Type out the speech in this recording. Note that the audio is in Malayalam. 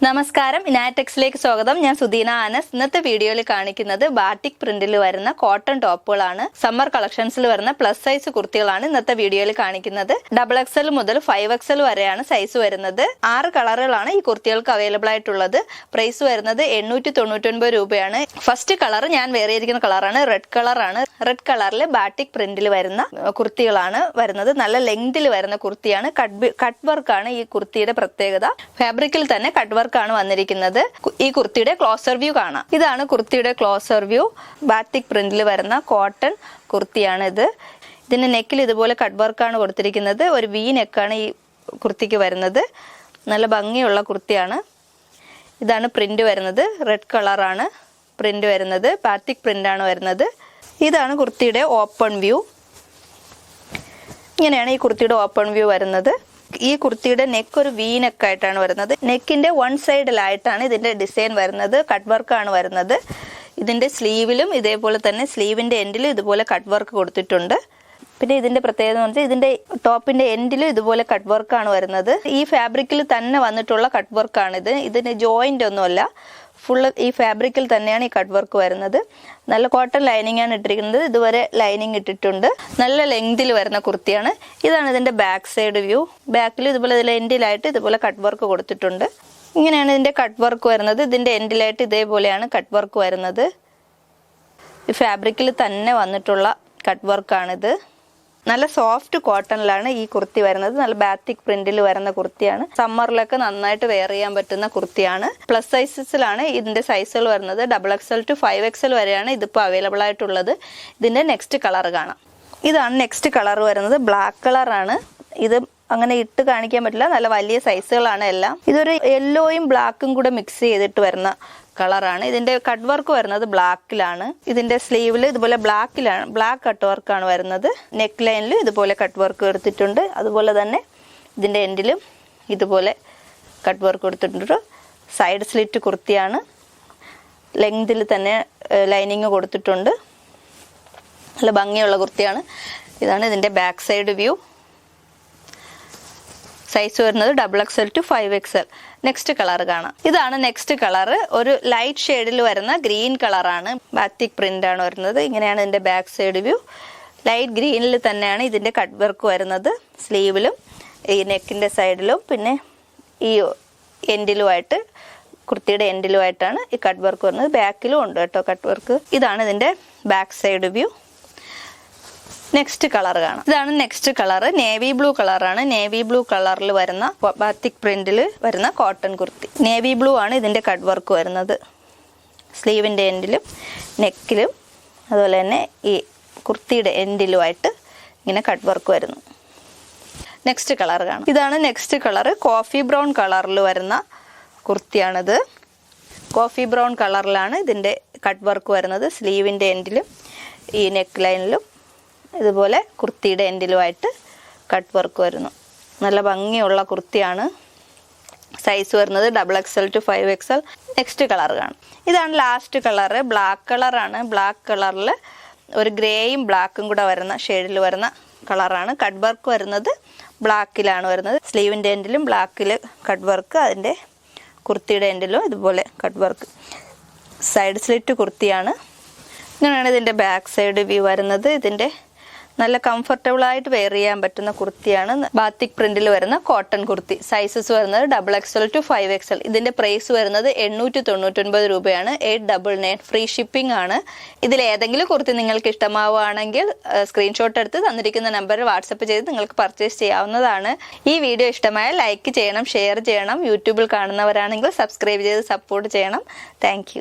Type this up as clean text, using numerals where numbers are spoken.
നമസ്കാരം, ഇനാറ്റെക്സിലേക്ക് സ്വാഗതം. ഞാൻ സുദീന ആനസ്. ഇന്നത്തെ വീഡിയോയിൽ കാണിക്കുന്നത് ബാറ്റിക് പ്രിന്റിൽ വരുന്ന കോട്ടൺ ടോപ്പുകളാണ്. സമ്മർ കളക്ഷൻസിൽ വരുന്ന പ്ലസ് സൈസ് കുർത്തികളാണ് ഇന്നത്തെ വീഡിയോയിൽ കാണിക്കുന്നത്. XXL മുതൽ 5XL വരെയാണ് സൈസ് വരുന്നത്. 6 കളറുകളാണ് ഈ കുർത്തികൾക്ക് അവൈലബിൾ ആയിട്ടുള്ളത്. പ്രൈസ് വരുന്നത് 899 രൂപയാണ്. ഫസ്റ്റ് കളർ ഞാൻ വേറെ ഇരിക്കുന്ന കളറാണ്, റെഡ് കളറാണ്. റെഡ് കളറിൽ ബാറ്റിക് പ്രിന്റിൽ വരുന്ന കുർത്തികളാണ് വരുന്നത്. നല്ല ലെങ്തിൽ വരുന്ന കുർത്തിയാണ്. കട്ട് വർക്കാണ് ഈ കുർത്തിയുടെ പ്രത്യേകത. ഫാബ്രിക്കിൽ തന്നെ കട്ട് വർക്ക് ആണ് വന്നിരിക്കുന്നത്. ഈ കുർത്തിയുടെ ക്ലോസർ വ്യൂ കാണാം. ഇതാണ് കുർത്തിയുടെ ക്ലോസർ വ്യൂ. ബാറ്റിക് പ്രിന്റിൽ വരുന്ന കോട്ടൺ കുർത്തിയാണ് ഇത്. ഇതിന്റെ നെക്കിൽ ഇതുപോലെ കട്ട് വർക്കാണ് കൊടുത്തിരിക്കുന്നത്. ഒരു വി നെക്കാണ് ഈ കുർത്തിക്ക് വരുന്നത്. നല്ല ഭംഗിയുള്ള കുർത്തിയാണ്. ഇതാണ് പ്രിന്റ് വരുന്നത്. റെഡ് കളറാണ് പ്രിന്റ് വരുന്നത്. ബാറ്റിക് പ്രിന്റ് ആണ് വരുന്നത്. ഇതാണ് കുർത്തിയുടെ ഓപ്പൺ വ്യൂ. ഇങ്ങനെയാണ് ഈ കുർത്തിയുടെ ഓപ്പൺ വ്യൂ വരുന്നത്. ഈ കുർത്തിയുടെ നെക്ക് ഒരു വി നെക്കായിട്ടാണ് വരുന്നത്. നെക്കിന്റെ വൺ സൈഡിലായിട്ടാണ് ഇതിന്റെ ഡിസൈൻ വരുന്നത്. കട്ട് വർക്കാണ് വരുന്നത്. ഇതിന്റെ സ്ലീവിലും ഇതേപോലെ തന്നെ സ്ലീവിന്റെ എൻഡിലും ഇതുപോലെ കട്ട് വർക്ക് കൊടുത്തിട്ടുണ്ട്. പിന്നെ ഇതിന്റെ പ്രത്യേകത എന്ന് വെച്ചാൽ ഇതിന്റെ ടോപ്പിന്റെ എൻഡിലും ഇതുപോലെ കട്ട് വർക്കാണ് വരുന്നത്. ഈ ഫാബ്രിക്കിൽ തന്നെ വന്നിട്ടുള്ള കട്ട് വർക്കാണിത്. ഇതിന് ജോയിന്റ് ഒന്നുമല്ല, ഫുള്ള് ഈ ഫാബ്രിക്കിൽ തന്നെയാണ് ഈ കട്ട് വർക്ക് വരുന്നത്. നല്ല കോട്ടൺ ലൈനിങ് ആണ് ഇട്ടിരിക്കുന്നത്. ഇതുവരെ ലൈനിങ് ഇട്ടിട്ടുണ്ട്. നല്ല ലെങ്തിൽ വരുന്ന കുർത്തിയാണ്. ഇതാണ് ഇതിന്റെ ബാക്ക് സൈഡ് വ്യൂ. ബാക്കിൽ ഇതുപോലെ എൻഡിലായിട്ട് ഇതുപോലെ കട്ട് വർക്ക് കൊടുത്തിട്ടുണ്ട്. ഇങ്ങനെയാണ് ഇതിന്റെ കട്ട് വർക്ക് വരുന്നത്. ഇതിന്റെ എൻഡിലായിട്ട് ഇതേപോലെയാണ് കട്ട് വർക്ക് വരുന്നത്. ഈ ഫാബ്രിക്കിൽ തന്നെ വന്നിട്ടുള്ള കട്ട് വർക്കാണിത്. നല്ല സോഫ്റ്റ് കോട്ടണിലാണ് ഈ കുർത്തി വരുന്നത്. നല്ല ബാറ്റിക് പ്രിന്റിൽ വരുന്ന കുർത്തിയാണ്. സമ്മറിലൊക്കെ നന്നായിട്ട് വെയർ ചെയ്യാൻ പറ്റുന്ന കുർത്തിയാണ്. പ്ലസ് സൈസസിലാണ് ഇതിന്റെ സൈസുകൾ വരുന്നത്. XXL to 5XL വരെയാണ് ഇതിപ്പോൾ അവൈലബിൾ ആയിട്ടുള്ളത്. ഇതിന്റെ നെക്സ്റ്റ് കളർ കാണാം. ഇതാണ് നെക്സ്റ്റ് കളർ വരുന്നത്. ബ്ലാക്ക് കളറാണ്. ഇത് അങ്ങനെ ഇട്ട് കാണിക്കാൻ പറ്റില്ല, നല്ല വലിയ സൈസുകളാണ് എല്ലാം. ഇതൊരു യെല്ലോയും ബ്ലാക്കും കൂടെ മിക്സ് ചെയ്തിട്ട് വരുന്ന കളറാണ്. ഇതിന്റെ കട്ട് വർക്ക് വരുന്നത് ബ്ലാക്കിലാണ്. ഇതിന്റെ സ്ലീവിൽ ഇതുപോലെ ബ്ലാക്ക് കട്ട് വർക്കാണ് വരുന്നത്. നെക്ക് ലൈനിൽ ഇതുപോലെ കട്ട് വർക്ക് എടുത്തിട്ടുണ്ട്. അതുപോലെ തന്നെ ഇതിന്റെ എൻഡിലും ഇതുപോലെ കട്ട് വർക്ക് കൊടുത്തിട്ടുണ്ട്. സൈഡ് സ്ലിറ്റ് കുർത്തിയാണ്. ലെങ്തിൽ തന്നെ ലൈനിങ് കൊടുത്തിട്ടുണ്ട്. നല്ല ഭംഗിയുള്ള കുർത്തിയാണ്. ഇതാണ് ഇതിന്റെ ബാക്ക് സൈഡ് വ്യൂ. സൈസ് വരുന്നത് XXL to 5XL. Next colour കാണാം. ഇതാണ് നെക്സ്റ്റ് കളർ. ഒരു ലൈറ്റ് ഷെയ്ഡിൽ വരുന്ന ഗ്രീൻ കളറാണ്. ബാറ്റിക് പ്രിന്റ് ആണ് വരുന്നത്. ഇങ്ങനെയാണ് ഇതിന്റെ ബാക്ക് സൈഡ് വ്യൂ. ലൈറ്റ് ഗ്രീനിൽ തന്നെയാണ് ഇതിന്റെ കട്ട് വർക്ക് വരുന്നത്. സ്ലീവിലും ഈ നെക്കിന്റെ സൈഡിലും പിന്നെ ഈ എൻഡിലുമായിട്ട്, കുർത്തിയുടെ എൻഡിലുമായിട്ടാണ് ഈ കട്ട് വർക്ക് വരുന്നത്. ബാക്കിലും ഉണ്ട് കേട്ടോ കട്ട് വർക്ക്. ഇതാണ് ഇതിന്റെ back side view. Next colour കാണാം. ഇതാണ് നെക്സ്റ്റ് കളർ. നേവി ബ്ലൂ കളറാണ്. നേവി ബ്ലൂ കളറിൽ വരുന്ന ബാറ്റിക് പ്രിന്റിൽ വരുന്ന കോട്ടൺ കുർത്തി. നേവി ബ്ലൂ ആണ് ഇതിന്റെ കട്ട് വർക്ക് വരുന്നത്. സ്ലീവിന്റെ എൻഡിലും നെക്കിലും അതുപോലെ തന്നെ ഈ കുർത്തിയുടെ എൻഡിലുമായിട്ട് ഇങ്ങനെ കട്ട് വർക്ക് വരുന്നു. നെക്സ്റ്റ് കളർ കാണാം. ഇതാണ് നെക്സ്റ്റ് കളർ. കോഫി ബ്രൗൺ കളറിൽ വരുന്ന കുർത്തിയാണിത്. കോഫി ബ്രൗൺ കളറിലാണ് ഇതിന്റെ കട്ട് വർക്ക് വരുന്നത്. സ്ലീവിന്റെ എൻഡിലും ഈ നെക്ക് ലൈനിലും ഇതുപോലെ കുർത്തിയുടെ എൻഡിലുമായിട്ട് കട്ട് വർക്ക് വരുന്നു. നല്ല ഭംഗിയുള്ള കുർത്തിയാണ്. സൈസ് വരുന്നത് XXL to 5XL. Next colour കാണും. ഇതാണ് ലാസ്റ്റ് കളർ. ബ്ലാക്ക് കളറാണ്. ബ്ലാക്ക് കളറിൽ ഒരു ഗ്രേയും ബ്ലാക്കും കൂടെ വരുന്ന ഷെയ്ഡിൽ വരുന്ന കളറാണ്. കട്ട് വർക്ക് വരുന്നത് ബ്ലാക്കിലാണ് വരുന്നത്. സ്ലീവിൻ്റെ എൻഡിലും ബ്ലാക്കിൽ കട്ട് വർക്ക്, അതിൻ്റെ കുർത്തിയുടെ എൻഡിലും ഇതുപോലെ കട്ട് വർക്ക്. സൈഡ് സ്ലിറ്റ് കുർത്തിയാണ്. ഇങ്ങനെയാണ് ഇതിൻ്റെ ബാക്ക് സൈഡ് വ്യൂ വരുന്നത്. ഇതിൻ്റെ നല്ല കംഫർട്ടബിൾ ആയിട്ട് വെയർ ചെയ്യാൻ പറ്റുന്ന കുർത്തിയാണ്. ബാത്തിക് പ്രിന്റിൽ വരുന്ന കോട്ടൺ കുർത്തി. സൈസസ് വരുന്നത് XXL to 5XL. ഇതിന്റെ പ്രൈസ് വരുന്നത് 899 രൂപയാണ്. 899 ഫ്രീ ഷിപ്പിംഗ് ആണ്. ഇതിൽ ഏതെങ്കിലും കുർത്തി നിങ്ങൾക്ക് ഇഷ്ടമാവുകയാണെങ്കിൽ സ്ക്രീൻഷോട്ട് എടുത്ത് തന്നിരിക്കുന്ന നമ്പറിൽ വാട്സപ്പ് ചെയ്ത് നിങ്ങൾക്ക് പർച്ചേസ് ചെയ്യാവുന്നതാണ്. ഈ വീഡിയോ ഇഷ്ടമായാൽ ലൈക്ക് ചെയ്യണം, ഷെയർ ചെയ്യണം. യൂട്യൂബിൽ കാണുന്നവരാണെങ്കിൽ സബ്സ്ക്രൈബ് ചെയ്ത് സപ്പോർട്ട് ചെയ്യണം. താങ്ക്